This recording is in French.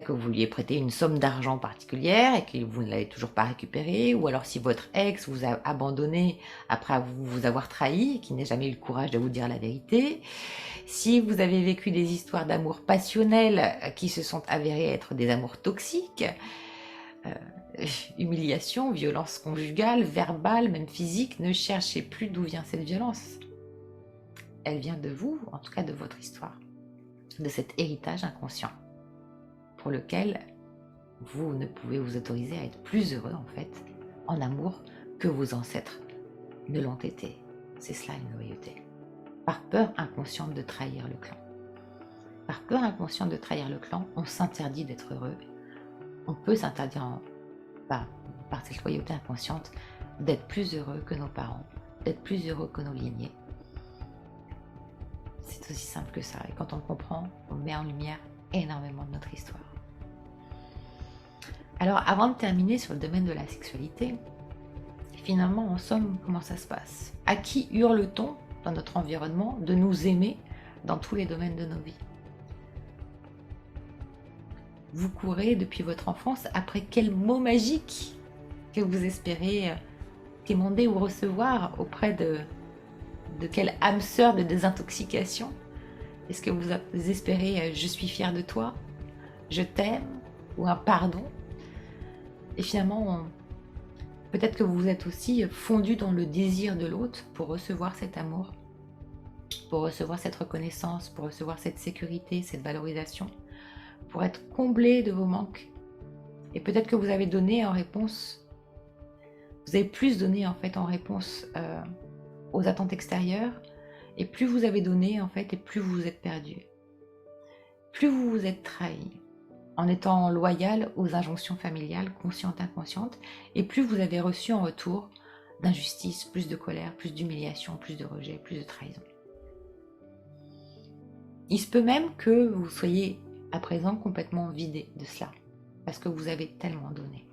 que vous lui ayez prêté une somme d'argent particulière et que vous ne l'avez toujours pas récupérée, ou alors si votre ex vous a abandonné après vous avoir trahi et qu'il n'a jamais eu le courage de vous dire la vérité, si vous avez vécu des histoires d'amour passionnel qui se sont avérées être des amours toxiques, humiliation, violence conjugale, verbale, même physique, ne cherchez plus d'où vient cette violence. Elle vient de vous, en tout cas de votre histoire, de cet héritage inconscient pour lequel vous ne pouvez vous autoriser à être plus heureux en fait en amour que vos ancêtres ne l'ont été. C'est cela une loyauté. Par peur inconsciente de trahir le clan. Par peur inconsciente de trahir le clan, on s'interdit d'être heureux. On peut s'interdire par cette loyauté inconsciente d'être plus heureux que nos parents, d'être plus heureux que nos lignées. C'est aussi simple que ça. Et quand on le comprend, on met en lumière énormément de notre histoire. Alors, avant de terminer sur le domaine de la sexualité, finalement, en somme, comment ça se passe? À qui hurle-t-on dans notre environnement de nous aimer dans tous les domaines de nos vies? Vous courez depuis votre enfance après quel mot magique que vous espérez quémander ou recevoir auprès de quelle âme sœur de désintoxication? Est-ce que vous espérez « je suis fière de toi »,« je t'aime » ou un pardon? Et finalement, peut-être que vous êtes aussi fondu dans le désir de l'autre pour recevoir cet amour, pour recevoir cette reconnaissance, pour recevoir cette sécurité, cette valorisation, pour être comblé de vos manques. Et peut-être que vous avez donné en réponse, vous avez plus donné en fait en réponse aux attentes extérieures, et plus vous avez donné en fait, et plus vous vous êtes perdu. Plus vous vous êtes trahi en étant loyal aux injonctions familiales, conscientes, inconscientes, et plus vous avez reçu en retour d'injustice, plus de colère, plus d'humiliation, plus de rejet, plus de trahison. Il se peut même que vous soyez à présent complètement vidé de cela, parce que vous avez tellement donné.